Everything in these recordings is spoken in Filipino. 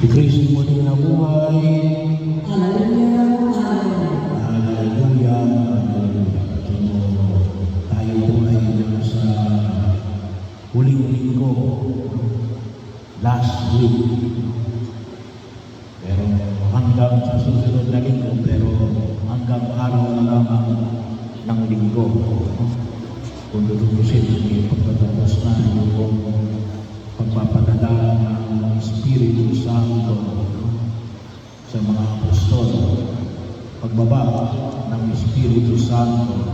Si Kristo muli na buhay. Hallelujah, hallelujah. Hallelujah, hallelujah. Tayo po ay nasa huling linggo, last week. Pero hanggang sa susunod na linggo, pero hanggang araw na lamang ng linggo. Kung tutusin, may pagkatapos na yung pagpapadala ng Espiritu Santo sa mga apostol, pagbaba ng Espiritu Santo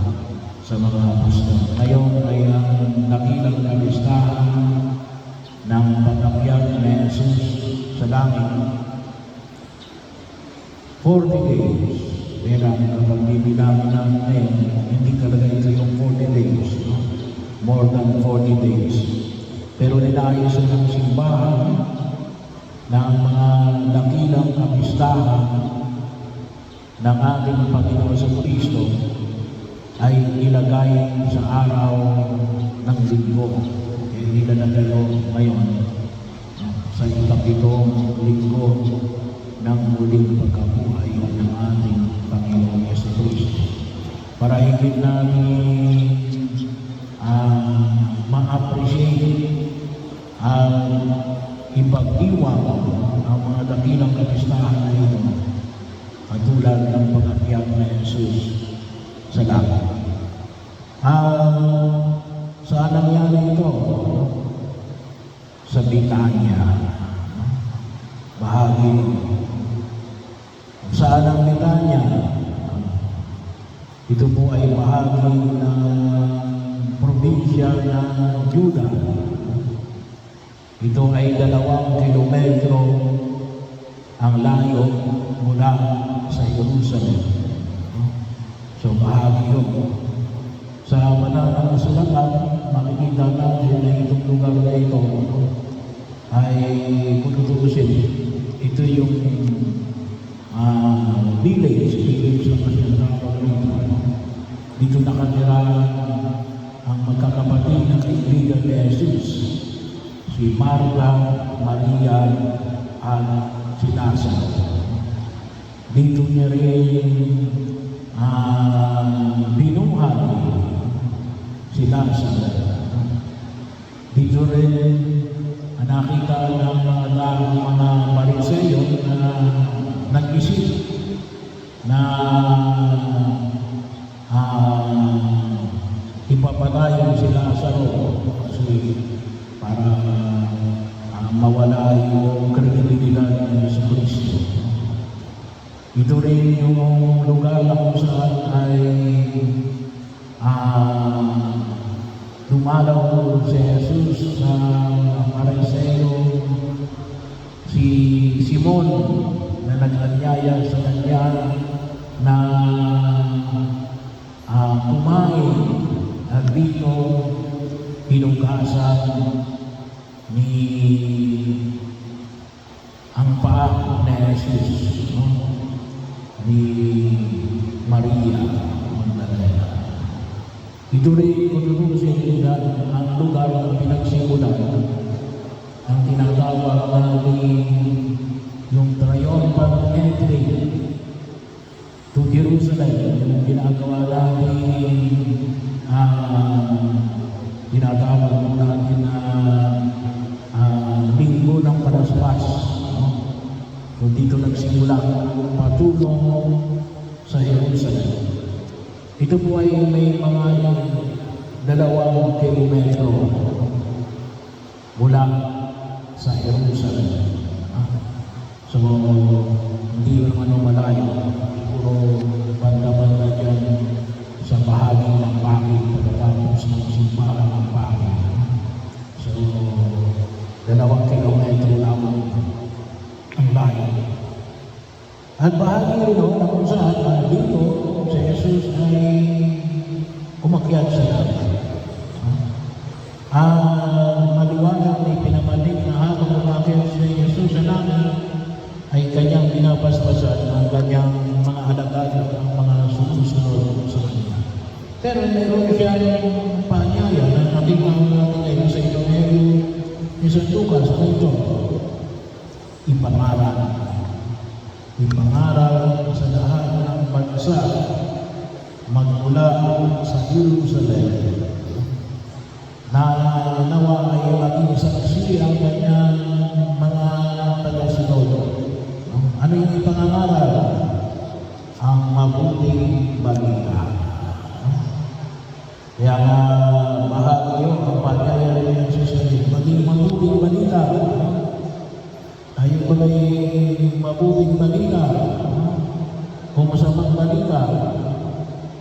sa mga apostol. Ngayon ay ang dakilang na listahan ng pag-akyat ni Jesus sa langit. 40 days. Pero kapag bibilangin natin, hindi talaga ito yung 40 days. More than 40 days. Pero nilayos ng simbahan ng mga dakilang kapistahan ng ating Panginoon sa Kristo ay ilagay sa araw ng linggo. Ilalagay ngayon sa ikapitong linggo ng muling pagkabuhay ng ating Panginoon sa Kristo. Para higit namin ma-appreciate ang ipag-iwang ang mga dakilang kapistahan na ito katulad ng pag-akyat na Jesus sa langit. Saan nangyari ito? Sa Betania. Bahagi. Saan ang Betania? Ito po ay bahagi ng probinsya ng Juda. Ito ay 2 kilometro ang layo mula sa Jerusalem. So bahagi yun. Sa Banal na Sulatan, makikita natin na itong lugar na ito ay pututusin. Ito yung village na masyadawag dito. Dito nakatira ang magkakapatid na kaibigan ni Jesus, si Marta, Maria, at si Lazaro. Dito niya rin binuhay si Lazaro. Dito rin nakita ng mga Pariseo na nag-isip na ipapatayin si Lazaro kasi para mawala yung kredibilidad ni Jesus Kristo. Ito rin yung lugar na kung saan ay dumalaw si Jesus sa Pariseo, si Simon na nag-anyaya sa kanya na kumain at dito hinugasan ni ang paa ni Jesus, ni Maria Magdalena. Ito rin kututusin ang lugar ng pinagsimulan ang tinatawag natin yung triumphal entry to Jerusalem, yung ginagawa natin tinatawag natin na linggo ng Palaspas. So dito nagsimula patulong sa Jerusalem. Ito po ay may mga 2 kilometro mula sa Jerusalem. So hindi naman malayo. Siguro banda-banda dyan sa bahagi ng Pangit pagkatapos ng simbahan ng Pangit. So 2 kilometro lamang ang layo. At bahagi rin na kung saan dito si Jesus ay umakyat sa langit. Maliwanag na ipinamalig na habang umakyat si Jesus sa langit ay kanyang pinapaspasan ang kanyang mga alagad at ang mga susunod sa kanya. Pero meron siyang panyaya na nakikita natin ngayon sa Evangelyo ni San Lucas na ito. ipangaral. Ipangaral sa lahat ng bansa magmula sa Jerusalem na nawa ay maging saksi ang kanyang mga tagasunod. Ano yung ipangaral? Ang mabuting balita. Kaya nga bahagi yun ang pagkaya rin ng susunod. Maging mabuting balita. Tayo ba may mabuting balita? O masamang balita?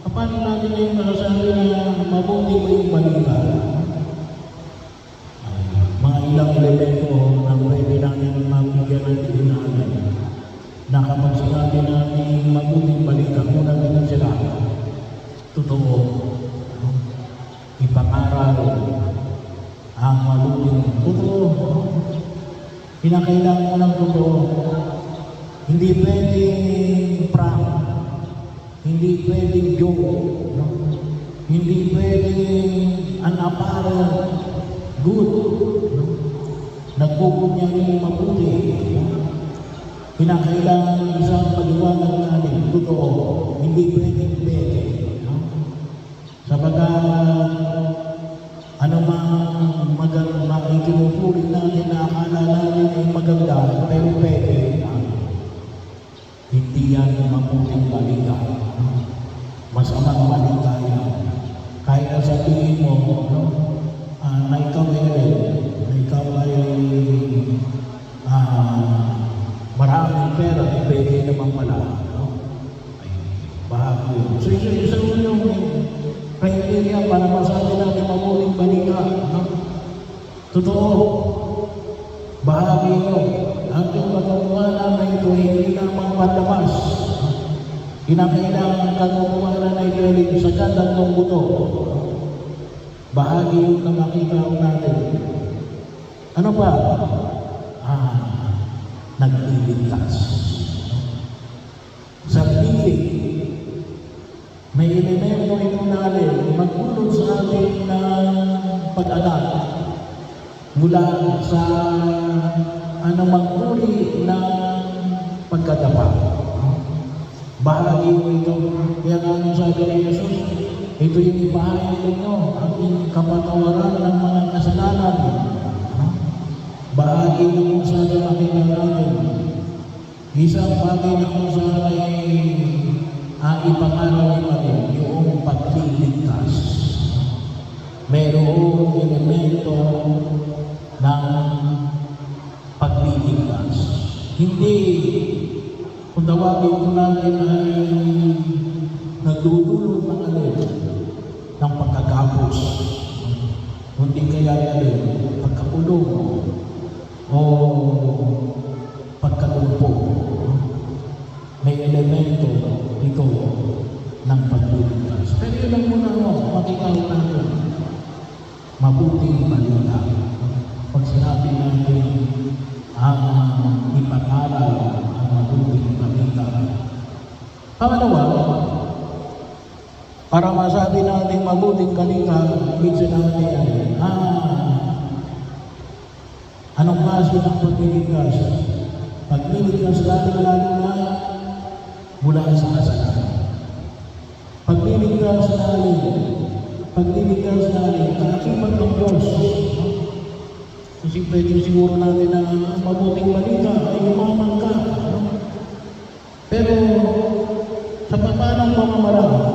Paano natin yung masasabi na mabuting ba yung balita? Mga ilang elemento na pwede natin mabigyan ng natin na kapag sinabi natin mabuting balita, muna din sila totoo, ipangaral ang mabuting totoo. Pinakailangan mo ng totoo. Hindi pwedeng prank, hindi pwedeng joke, no? Hindi pwedeng an apparent good, no? Nagpupunyang yung mabuti. Pinakailangan isang paliwanag natin, totoo, hindi pwedeng pwede. No? Sabagat anumang itinupuri natin na akala natin ay maganda, pero pwede. Hindi yan mabuting balita. Masamang balita yan. Kahit na sabihin mo, no? Na ikaw ay maraming pera, pwede naman pala. No? Ay, bahagi yun. So, isa yung criteria para masabi natin mabuting balita. No? Totoo. Bahagi yun. Ating pagkakawala na ito, hindi lamang panlabas. Kinakailangan kagawala na ito ay sa gandang ng buto. Bahagi yun na makita natin. Ano ba? Nagliligtas. Sa piling, may elemento itong natin magulot sa atin ng pag-anak mula sa anumang uri ng pagkadapa. Bahagi mo ito. Kaya nga sabi ni Jesus, ito yung ipahayag ninyo, ang kapatawaran ng mga kasalanan. Bahagi na kung saan makita natin. Isang bagay na kung saan ay ipangaral natin yung pagliligtas. Mayroong elemento ng pagliligtas. Hindi, kung tawagin ko natin ay nagdudulot ng ng pagkagapos. Hindi kaya pagkakulong o pagkalumpo. May elemento ito ng pagliligtas. Pero yun lang muna makikita natin mabuting balita. Pag sinabi natin ang ipangaral ang mabuting balita. Pangalawa, para masabi natin mabuting balita, ibig sabihin anong klase ng pagliligtas? Pagliligtas lalo na mula sa kasalanan. Pagliligtas natin kaakibat ng Diyos. Kasi pwede siguro natin na mabuting balita ay umaman ka. Pero sa papanang pamamaraan,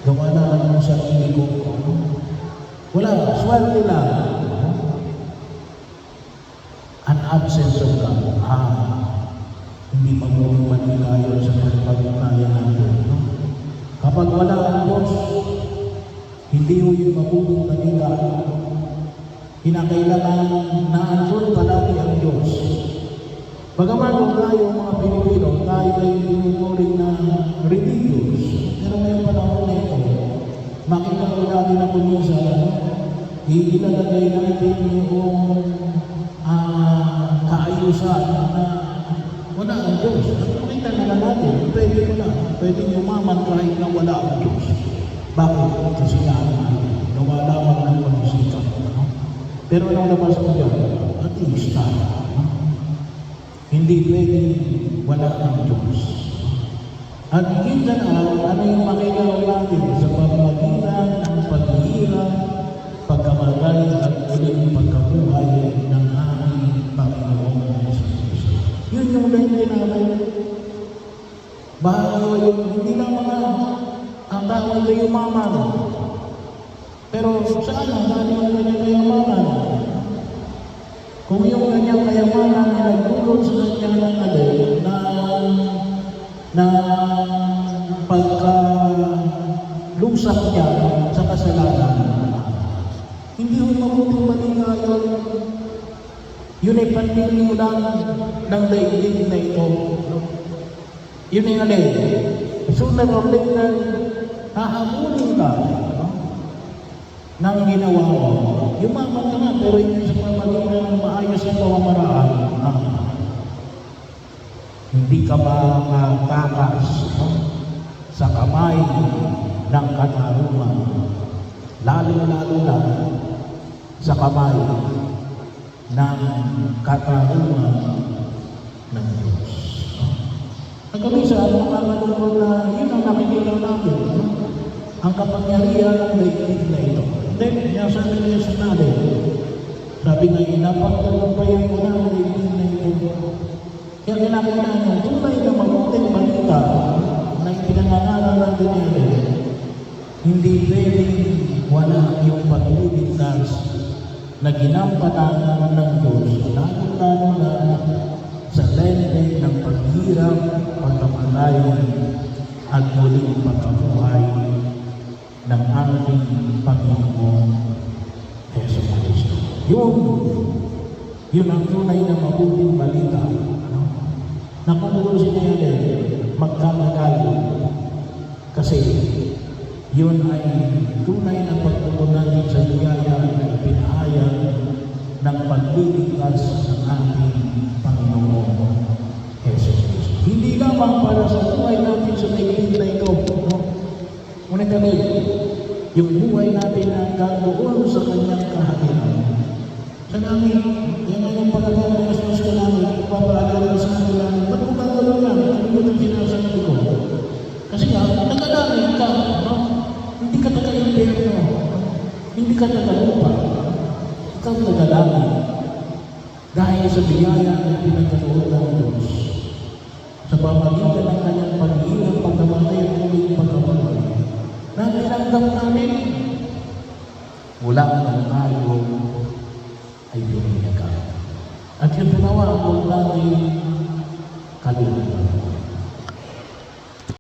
gawa na lang sa sarili ko. Wala, swerte lang. An absence of God. Hindi mabuting balita yun sa pagpagkaya natin. Kapag wala ang Diyos, hindi mo yung mabuting balita. Kinakailangan na andun palagi ang Diyos. Bagaman kung tayo mga Pilipino, tayo ay tinuturing na religious. Pero ngayon panahon na ito, makita ko natin na kuminsan, ilalagay natin yung kaayusan na wala ang Diyos. Makita na natin, pwede umaman kahit na wala ang Diyos. Bakit? Kasi gawa lamang ng pag-isipan. Pero anong labas mo dyan? Ateista. Hindi pwedeng wala ang Diyos. At minsan ano yung makikita natin sa pamamagitan ng paghihirap, pagkamatay at uling pagkabuhay ng aming Panginoong Jesucristo. Yun yung lente namin. Bago yung hindi lang mga ang tawag ay umaman. Pero saan ang galing ang kanyang kayamanan? Kung yung kanyang kayamanan ay nagdulot sa kanyang na pagkalusak niya sa kasalanan, hindi ho mabuting balita yun. Yun ay paninimulan ng daigdig na ito. Yun ay alin. Sooner or later, hahabulin ka ng ginawa mo. Yumaman ka na, pero hindi sa pamamagitan ng maayos na pamamaraan. Hindi ka makatakas sa kamay ng katarungan. Lalo-lalo na sa kamay ng katarungan ng Diyos. Nagkamisa, makakalungkot na yun ang nakikita natin. Ang kapangyarihan ng daigdig na ito. Then, sabi niya sa natin, sabi nga, napagtalumpayan ko na ang daigdig na ito. Kaya kinakita niya, tunay na mabuting balita na ipinangangaral natin niya, hindi pwedeng wala yung pagliligtas na ginampanan ng Diyos, lalo-lalo na sa lente ng paghirap, pagkamatay, at muling pagkabuhay ng ating Panginoong Jesucristo. Yun ang tunay na mabuting balita. Nakunusin niya din, magkamagal. Kasi yun ay tunay na pagtutunan sa biyaya na ipinahayag ng pagliligtas ng ating Panginoong Jesucristo. Hindi lamang para sa buhay natin sa daigdig na ito. Ngunit kami, yung buhay natin hanggang doon sa kanyang kaharian. Sa namin, yan ay yung palagay ng Yesus ka namin, ipapaalala sa atin namin, ba't mo gagawin yan? Ano yung sinasabi ko? Kasi nga, nagkadaming ka, no? Hindi ka taga-impero, hindi ka taga-lupa, ikaw taga-langit. Dahil sa biyaya na pinagkaroon ng Diyos, sa pamagitan ng kanyang paghihirap, pagkamatay at muling pagkabuhay, na tinanggap namin, mula ng tayo ay binigyan. At yung tunawa, huwag natin